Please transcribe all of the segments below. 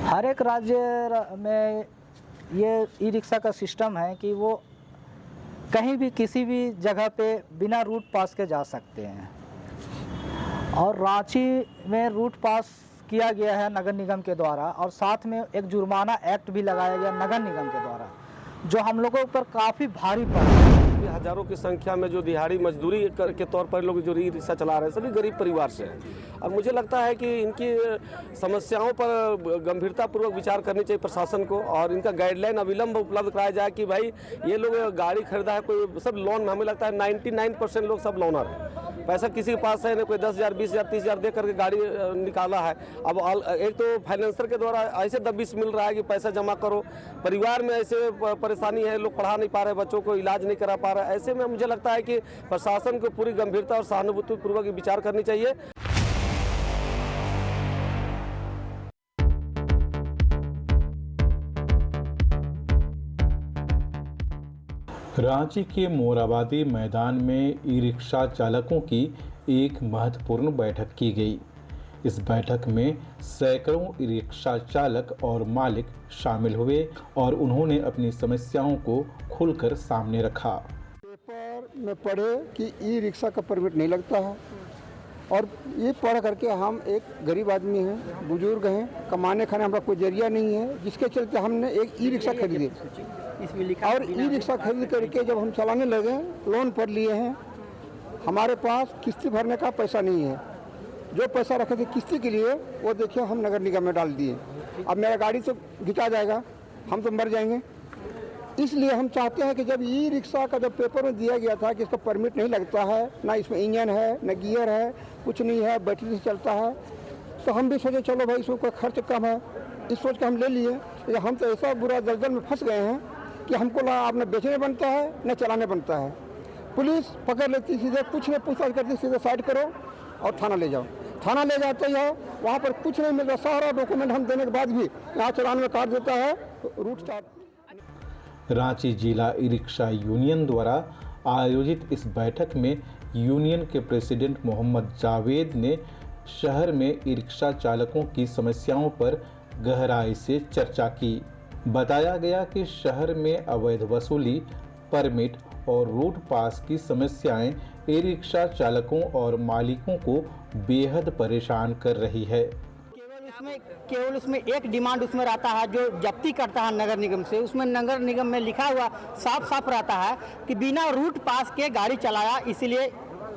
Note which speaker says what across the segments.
Speaker 1: हर एक राज्य में ये ई रिक्शा का सिस्टम है कि वो कहीं भी किसी भी जगह पे बिना रूट पास के जा सकते हैं। और रांची में रूट पास किया गया है नगर निगम के द्वारा, और साथ में एक जुर्माना एक्ट भी लगाया गया नगर निगम के द्वारा, जो हम लोगों पर काफ़ी भारी पड़ा।
Speaker 2: हजारों की संख्या में जो दिहाड़ी मजदूरी के तौर पर लोग जो ई रिक्शा चला रहे हैं सभी गरीब परिवार से हैं। और मुझे लगता है कि इनकी समस्याओं पर गंभीरतापूर्वक विचार करनी चाहिए प्रशासन को, और इनका गाइडलाइन अविलंब उपलब्ध कराया जाए कि भाई ये लोग गाड़ी खरीदा है, कोई सब लोन में, हमें लगता है 99% लोग सब लोनर हैं। पैसा किसी के पास है ना, कोई 10,000 20,000 30,000 दे करके गाड़ी निकाला है। अब एक तो फाइनेंसर के द्वारा ऐसे दबिश मिल रहा है कि पैसा जमा करो, परिवार में ऐसे परेशानी है, लोग पढ़ा नहीं पा रहे, बच्चों को इलाज नहीं करा पा रहे। ऐसे में मुझे लगता है कि प्रशासन को पूरी गंभीरता और सहानुभूतिपूर्वक विचार करनी चाहिए।
Speaker 3: रांची के मोराबादी मैदान में ई रिक्शा चालकों की एक महत्वपूर्ण बैठक की गई। इस बैठक में सैकड़ों ई रिक्शा चालक और मालिक शामिल हुए और उन्होंने अपनी समस्याओं को खुलकर सामने रखा।
Speaker 4: पेपर में पढ़े कि ई रिक्शा का परमिट नहीं लगता है, और ये पढ़ करके हम एक गरीब आदमी हैं, बुजुर्ग हैं, कमाने खाने हमारा कोई जरिया नहीं है, जिसके चलते हमने एक ई रिक्शा खरीदे। और ई रिक्शा खरीद करके जब हम चलाने लगे, लोन पर लिए हैं, हमारे पास किस्ती भरने का पैसा नहीं है। जो पैसा रखे थे किस्ती के लिए वो देखिए हम नगर निगम में डाल दिए। अब मेरा गाड़ी तो घिंचा जाएगा, हम तो मर जाएंगे। इसलिए हम चाहते हैं कि जब ई रिक्शा का जब पेपर में दिया गया था कि इसका परमिट नहीं लगता है, ना इसमें इंजन है, ना गियर है, कुछ नहीं है, बैटरी से चलता है, तो हम भी सोचे चलो भाई इसमें कोई खर्च कम है, इस सोच के हम ले लिए। लेकिन हम तो ऐसा बुरा दलदल में फंस गए हैं कि हमको ना आप न बेचने बनता है न चलाने बनता है। पुलिस पकड़ लेती, सीधे कुछ नहीं पूछताछ करती, सीधे साइड करो और थाना ले जाओ। थाना ले जाते ही हो, वहाँ पर कुछ नहीं मिल रहा, सारा डॉक्यूमेंट हम देने के बाद भी यहाँ चलान में काट देता है रूट चार्ज।
Speaker 3: रांची जिला ई रिक्शा यूनियन द्वारा आयोजित इस बैठक में यूनियन के प्रेसिडेंट मोहम्मद जावेद ने शहर में ई रिक्शा चालकों की समस्याओं पर गहराई से चर्चा की। बताया गया कि शहर में अवैध वसूली, परमिट और रूट पास की समस्याएं ई रिक्शा चालकों और मालिकों को बेहद परेशान कर रही है।
Speaker 5: केवल उसमें एक डिमांड उसमें रहता है, जो जब्ती करता है नगर निगम से, उसमें नगर निगम में लिखा हुआ साफ साफ रहता है कि बिना रूट पास के गाड़ी चलाया, इसलिए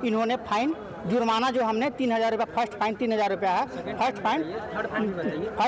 Speaker 5: इन्होंने फाइन जुर्माना जो हमने 3,000 रुपये, फर्स्ट फाइन 3,000 रुपया है, फर्स्ट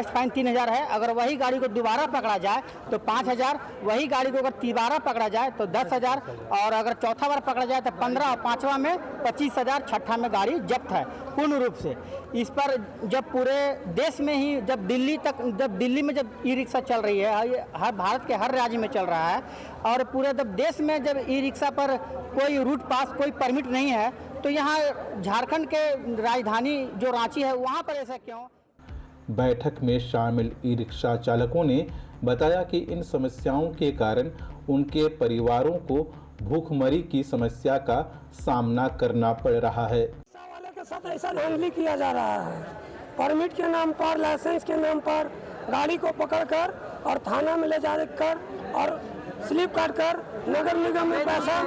Speaker 5: फाइन 3,000 है। अगर वही गाड़ी को दोबारा पकड़ा जाए तो 5,000, वही गाड़ी को अगर दोबारा पकड़ा जाए तो 10,000, और अगर चौथा बार पकड़ा जाए तो 15, और पाँचवा में 25,000, छठा में गाड़ी जब्त है पूर्ण रूप से। इस पर जब पूरे देश में ही, जब दिल्ली में जब ई रिक्शा चल रही है, हर भारत के हर राज्य में चल रहा है, और पूरे जब देश में जब ई रिक्शा पर कोई रूट पास, कोई परमिट नहीं है, तो यहाँ झारखंड के राजधानी जो रांची है वहाँ पर ऐसा क्यों?
Speaker 3: बैठक में शामिल ई रिक्शा चालकों ने बताया कि इन समस्याओं के कारण उनके परिवारों को भूखमरी की समस्या का सामना करना पड़ रहा है।
Speaker 6: रिक्शा वाले के साथ ऐसा धांधली किया जा रहा है, परमिट के नाम पर, लाइसेंस के नाम पर गाड़ी को पकड़कर और थाना में ले जाकर और स्लिप काट कर नगर निगम में पैसा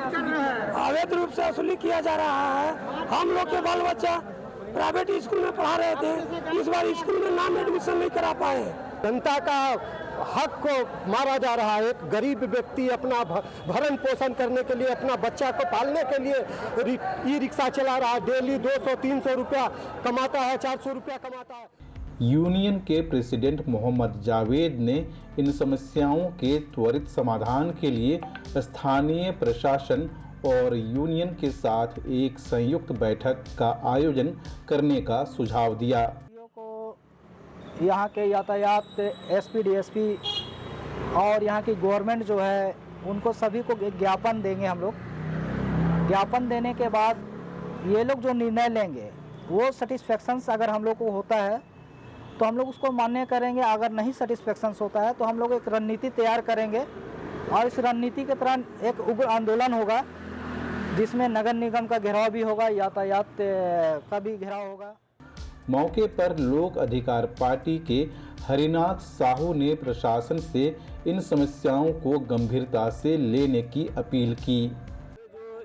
Speaker 6: अवैध रूप से वसूली किया जा रहा है। हम लोग के बाल बच्चा प्राइवेट स्कूल में पढ़ा रहे थे, इस बार स्कूल में नाम एडमिशन नहीं करा पाए।
Speaker 7: जनता का हक को मारा जा रहा है। एक गरीब व्यक्ति अपना भरण पोषण करने के लिए, अपना बच्चा को पालने के लिए ई रिक्शा चला रहा है। डेली 200-300 रुपया कमाता है, 400 रुपया कमाता है।
Speaker 3: यूनियन के प्रेसिडेंट मोहम्मद जावेद ने इन समस्याओं के त्वरित समाधान के लिए स्थानीय प्रशासन और यूनियन के साथ एक संयुक्त बैठक का आयोजन करने का सुझाव दिया।
Speaker 1: यहाँ के यातायात एसपी, डीएसपी और यहाँ की गवर्नमेंट जो है, उनको सभी को एक ज्ञापन देंगे हम लोग। ज्ञापन देने के बाद ये लोग जो निर्णय लेंगे वो सेटिस्फेक्शंस अगर हम लोग को होता है तो हम लोग उसको मान्य करेंगे। अगर नहीं सेटिस्फेक्शंस होता है तो हम लोग एक रणनीति तैयार करेंगे, और इस रणनीति के तहत एक उग्र आंदोलन होगा, जिसमें नगर निगम का घेराव भी होगा, यातायात का भी घेराव होगा।
Speaker 3: मौके पर लोक अधिकार पार्टी के हरिनाथ साहू ने प्रशासन से इन समस्याओं को गंभीरता से लेने की अपील की।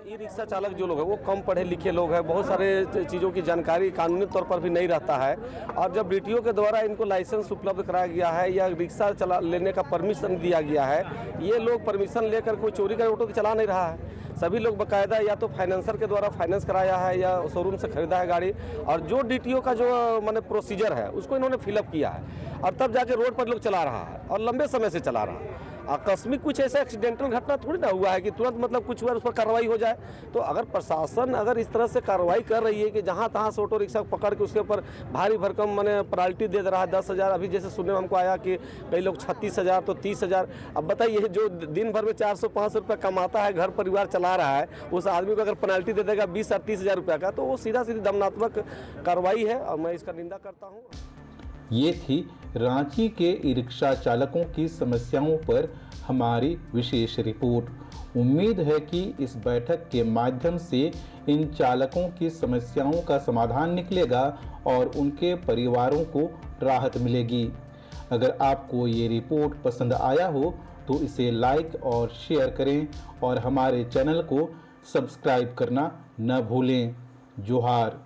Speaker 2: ई रिक्शा चालक जो लोग हैं वो कम पढ़े लिखे लोग हैं, बहुत सारे चीज़ों की जानकारी कानूनी तौर पर भी नहीं रहता है, और जब डीटीओ के द्वारा इनको लाइसेंस उपलब्ध कराया गया है या रिक्शा चला लेने का परमिशन दिया गया है, ये लोग परमिशन लेकर कोई चोरी का ऑटो चला नहीं रहा है। सभी लोग बाकायदा या तो फाइनेंसर के द्वारा फाइनेंस कराया है या शोरूम से खरीदा है गाड़ी, और जो डीटीओ का जो माने प्रोसीजर है उसको इन्होंने फिलअप किया है और तब जाके रोड पर लोग चला रहा है और लंबे समय से चला रहा है। आकस्मिक कुछ ऐसा एक्सीडेंटल घटना थोड़ी ना हुआ है कि तुरंत मतलब कुछ हुआ उस पर कार्रवाई हो जाए। तो अगर प्रशासन अगर इस तरह से कार्रवाई कर रही है कि जहाँ तहाँ से ऑटो रिक्शा पकड़ के उसके ऊपर भारी भरकम माने पेनल्टी दे रहा है 10,000, अभी जैसे सुनने में हमको आया कि कई लोग 36,000 तो 30,000। अब बताइए जो दिन भर में 400-500 रुपये कमाता है, घर परिवार चला रहा है, उस आदमी को अगर पेनल्टी दे देगा 20 और 30,000 रुपये का, तो वो सीधा सीधी दमनात्मक कार्रवाई है और मैं इसका निंदा करता हूँ।
Speaker 3: ये थी रांची के ई रिक्शा चालकों की समस्याओं पर हमारी विशेष रिपोर्ट। उम्मीद है कि इस बैठक के माध्यम से इन चालकों की समस्याओं का समाधान निकलेगा और उनके परिवारों को राहत मिलेगी। अगर आपको ये रिपोर्ट पसंद आया हो तो इसे लाइक और शेयर करें और हमारे चैनल को सब्सक्राइब करना न भूलें। जोहार।